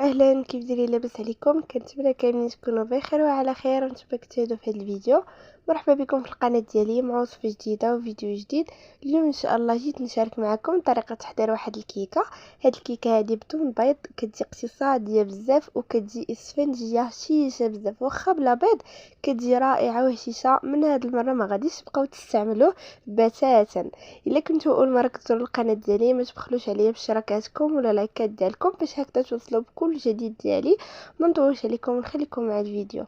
اهلا، كيف دايرين؟ لاباس عليكم؟ كنتمنى كاملين تكونوا بخير وعلى خير وانتم كتشاهدوا في هذا الفيديو. مرحبا بكم في القناه ديالي مع وصفه جديده وفيديو جديد. اليوم ان شاء الله جيت نشارك معكم طريقه تحضير واحد الكيكه. هاد الكيكه هذه بدون بيض كتجي اقتصاديه بزاف وكتجي اسفنجيه شيشه بزاف، واخا بلا بيض كتجي رائعه وهشيشه. من هاد المره ما غاديش تبقاو تستعملوه بتاتا. الا كنتو اول مره كتزوروا القناه ديالي ما تبخلوش عليا باشتراكاتكم ولا لايكات ديالكم باش هكذا توصلوا بكل جديد ديالي. ما نطولش عليكم ونخليكم مع الفيديو.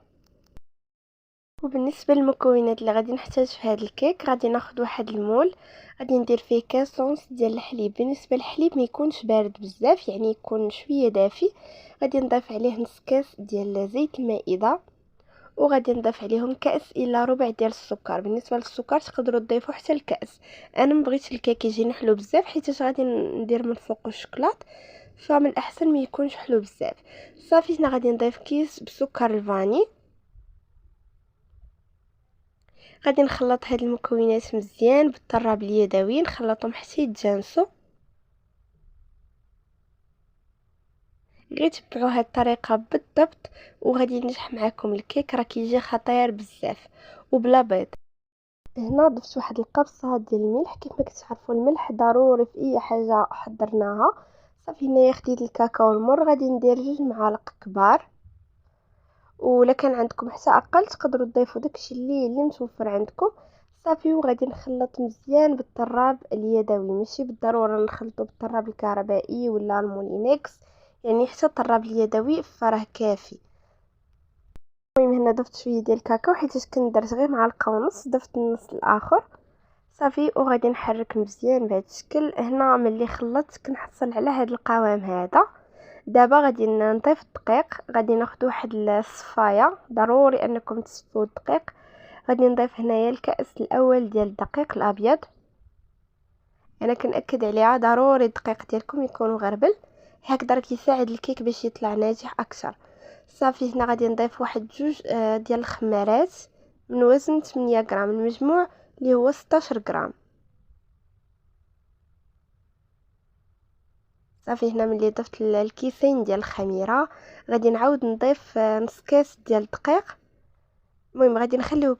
وبالنسبه للمكونات اللي غادي نحتاج في هذا الكيك، غادي ناخذ واحد المول، غادي ندير فيه كاس ونص ديال الحليب. بالنسبه للحليب ما يكونش بارد بزاف، يعني يكون شويه دافي. غادي نضيف عليه نص كاس ديال زيت المائده، وغادي نضيف عليهم كاس الا ربع ديال السكر. بالنسبه للسكر تقدروا تضيفوا حتى الكاس. انا مبغيتش الكيك يجي حلو بزاف حيت غادي ندير من فوق الشوكولات، فمن الاحسن ما يكونش حلو بزاف. صافي هنا غادي نضيف كيس بسكر الفاني. غادي نخلط هاد المكونات مزيان بالطراب اليدوي، نخلطهم حتى يتجانسوا. غير تبعوا هاد الطريقه بالضبط وغادي ينجح معكم الكيك، راه كيجي خطير بزاف وبلا بيض. هنا ضفت واحد القبصه ديال الملح. كيف ما كتعرفوا الملح ضروري في اي حاجه حضرناها. صافي هنايا خديت الكاكاو المر، غادي ندير 2 معالق كبار، ولا كان عندكم حتى اقل تقدروا تضيفوا داكشي اللي متوفر عندكم. صافي وغادي نخلط مزيان بالطراب اليدوي، ماشي بالضروره نخلطوا بالطراب الكهربائي ولا المولينكس، يعني حتى الطراب اليدوي فراه كافي. المهم هنا ضفت شويه ديال الكاكاو حيت كنت درت غير معلقه ونص، ضفت النص الاخر. صافي وغادي نحرك مزيان بهذا الشكل. هنا ملي خلطت كنحصل على هذا القوام هذا. دابا غادي نضيف الدقيق. غادي ناخذ واحد الصفايه، ضروري انكم تصفوا الدقيق. غادي نضيف هنايا الكاس الاول ديال الدقيق الابيض. انا كنأكد عليها ضروري الدقيق ديالكم يكون مغربل، هكذا كيساعد الكيك باش يطلع ناجح اكثر. صافي هنا غادي نضيف واحد 2 ديال الخمارات من وزن 8 غرام، المجموع اللي هو 16 غرام. صافي هنا ملي ضفت الكيسين ديال الخميره غادي نعاود نضيف نص كاس ديال الدقيق. المهم غادي نخليو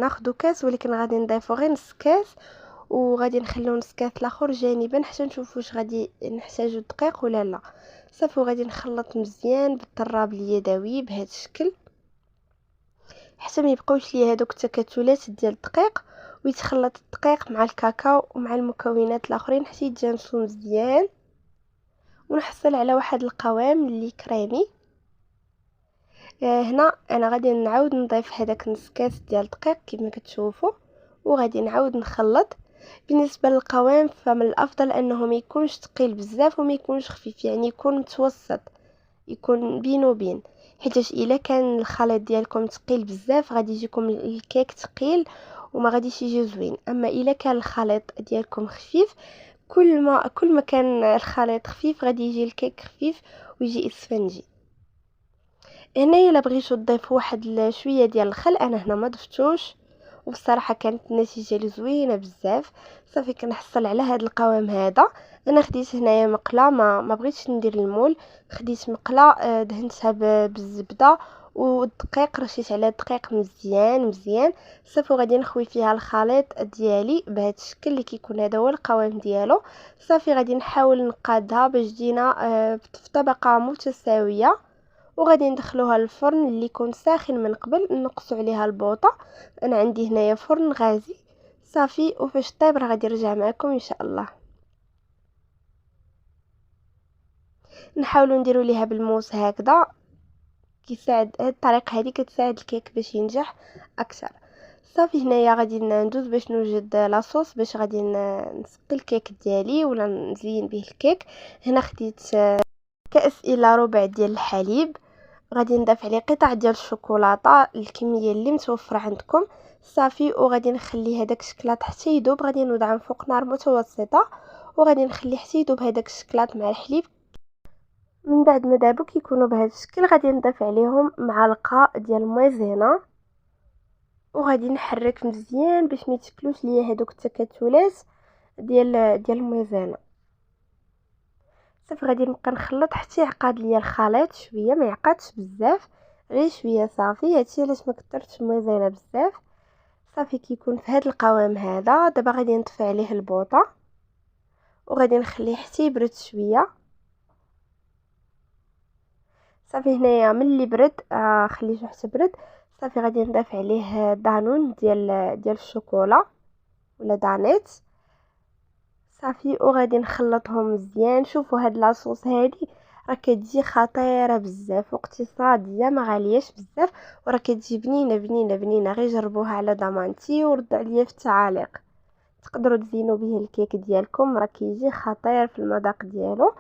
ناخذ كاس، ولكن غادي نضيفو غير نص كاس، وغادي نخليو نص كاس الاخر جانبا حتى نشوفوا واش غادي نحتاجو الدقيق ولا لا. صافي وغادي نخلط مزيان بالطراب اليدوي بهذا الشكل حتى ما يبقاوش لي هذوك التكتلات ديال الدقيق، ويتخلط الدقيق مع الكاكاو ومع المكونات الاخرين حتى يتجانسوا مزيان ونحصل على واحد القوام اللي كريمي. هنا انا غادي نعاود نضيف هذاك نص كاس ديال الدقيق كما كتشوفوا، وغادي نعاود نخلط. بالنسبه للقوام فمن الافضل انه ما يكونش ثقيل بزاف وما يكونش خفيف، يعني يكون متوسط، يكون بين وبين. حيت الا كان الخليط ديالكم ثقيل بزاف غادي يجيكم الكيك ثقيل وما غاديش يجي زوين. اما الا كان الخليط ديالكم خفيف، كل ما كان الخليط خفيف غادي يجي الكيك خفيف ويجي اسفنجي. هنا الا بغيتو تضيفوا واحد شويه ديال الخل، انا هنا ما ضفتوش وبصراحه كانت النتيجه اللي زوينه بزاف. صافي كنحصل على هذا القوام هذا. انا خديت هنايا مقله، ما بغيتش ندير المول، خديت مقله دهنتها بالزبده والدقيق، رشيت على الدقيق مزيان مزيان. صافي غادي نخوي فيها الخليط ديالي بهذا الشكل اللي كيكون هذا هو القوام ديالو. صافي غادي نحاول نقادها باش تجينا في طبقه متساويه، وغادي ندخلوها للفرن اللي يكون ساخن من قبل، نقصوا عليها البوطه. انا عندي هنايا فرن غازي. صافي وفاش طيب راه غادي نرجع معكم ان شاء الله. نحاولوا نديروا ليها بالموس هكذا، كيساعد هاد الطريقه هذه كتساعد الكيك باش ينجح اكثر. صافي هنايا غادي ندوز باش نوجد لاصوص باش غادي نسقي الكيك ديالي ولا نزين به الكيك. هنا خديت كاس الا ربع ديال الحليب، غادي نضيف عليه قطع ديال الشوكولاته الكميه اللي متوفره عندكم. صافي وغادي نخلي هذاك الشكلاط حتى يذوب. غادي نوضعهم فوق نار متوسطه وغادي نخلي حتى يذوب هذاك الشكلاط مع الحليب. من بعد ما ذابوا كيكونوا بهذا الشكل غادي نضيف عليهم معلقه ديال المايزينا، وغادي نحرك مزيان باش ما يتشكلوش ليا هذوك التكتلات ديال المايزينا. صافي غادي نبقى نخلط حتى يعقد ليا الخليط شويه، ما يعقدش بزاف، غير شويه صافي. هادشي علاش ما كثرتش الميزينه بزاف. صافي كيكون في هذا القوام هذا. دابا غادي نطفي عليه البوطه وغادي نخليه حتى يبرد شويه. صافي هنايا ملي برد خليته حتى برد. صافي غادي نضيف عليه دانون ديال الشوكولا ولا دانيت. صافي وغادي نخلطهم مزيان. شوفوا هاد لاصوص هادي راه كتجي خطيره بزاف واقتصاديه، ما غالياش بزاف، وراه كتجي بنينه بنينه بنينه. غير جربوها على ضمانتي وردوا عليا في التعاليق. تقدروا تزينوا به الكيك ديالكم، راه كيجي خطير في المذاق ديالو.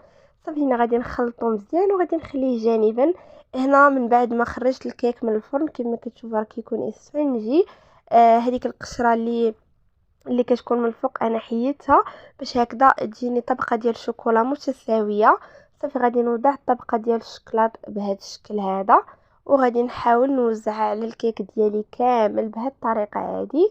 صافي هنا غادي نخلطو مزيان وغادي نخليه جانبا. هنا من بعد ما خرجت الكيك من الفرن كما كتشوفوا راه كيكون اسفنجي. هذيك القشره اللي كتكون من الفوق انا حيدتها باش هكذا تجيني طبقه ديال الشوكولا متساويه. صافي غادي نوضع الطبقه ديال الشكلاط بهذا الشكل هذا، وغادي نحاول نوزعها على الكيك ديالي كامل بهذه الطريقه هذه.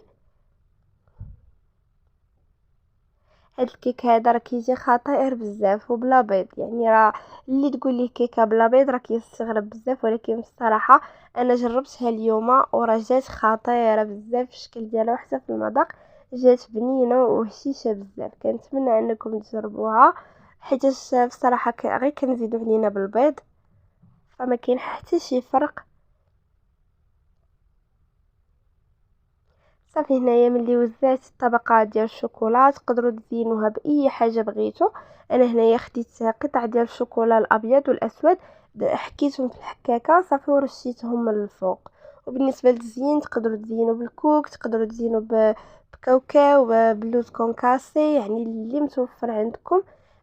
هاد الكيك هذا راه كيجي خطير بزاف وبلا بيض، يعني راه اللي تقول لي كيكه بلا بيض راه كيستغرب بزاف، ولكن بصراحه انا جربتها اليوم وراه جات خطيره بزاف في الشكل ديالها وحتى في المذاق. جات بنينه وهشيشه بزاف. كنتمنى انكم تجربوها، حيت بصراحه غير كنزيدو علينا بالبيض فما كاين حتى شي فرق. صافي هنايا ملي وزعت الطبقه ديال الشوكولا تقدروا تزينوها باي حاجه بغيتو. انا هنايا خديت قطع ديال الشوكولا الابيض والاسود، حكيتهم في الحكاكه صافي ورشيتهم من الفوق. وبالنسبه للتزيين تقدروا تزينوا بالكوك، تقدروا تزينوا بكاوكاو بلوز كونكاسي، يعني اللي متوفر عندكم.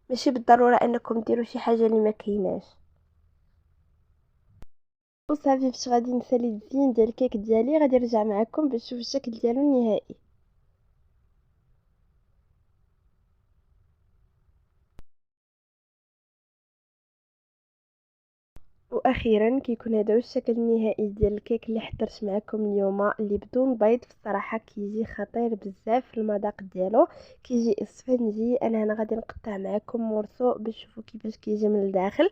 ماشي بالضروره انكم ديروا شي حاجه اللي ما كايناش. وصافي فاش غادي نسالي الزين ديال الكيك ديالي غادي نرجع معكم باش نشوف الشكل ديالو النهائي. واخيرا كيكون هذا هو الشكل النهائي ديال الكيك اللي حضرت معكم اليوم، اللي بدون بيض. بصراحه كيجي خطير بزاف في المذاق ديالو، كيجي اسفنجي. انا هنا غادي نقطع معكم مورسو باش تشوفوا كيفاش كيجي من الداخل.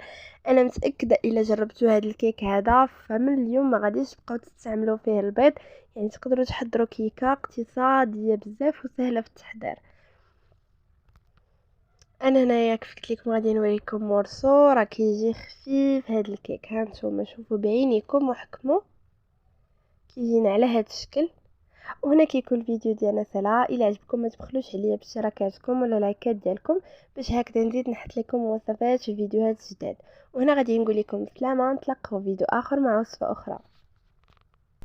انا متاكده الا جربتوا هذا الكيك هذا فمن اليوم ما غاديش تبقاو تستعملوا فيه البيض. يعني تقدروا تحضروا كيكه اقتصاديه بزاف وسهله في التحضير. انا هنايا كيف قلت لكم غادي نوريكم مورسو راه كيجي خفيف هذا الكيك. ها نتوما شوفوا بعينيكم وحكموا كيجينا على هذا الشكل. وهنا كيكون الفيديو ديالنا سلا. الا عجبكم ما تبخلوش عليا باشتراكاتكم ولا لايكات ديالكم باش هكذا نزيد نحط لكم وصفات وفيديوهات جداد. وهنا غادي نقول لكم سلامه، نتلاقاو في فيديو اخر مع وصفه اخرى.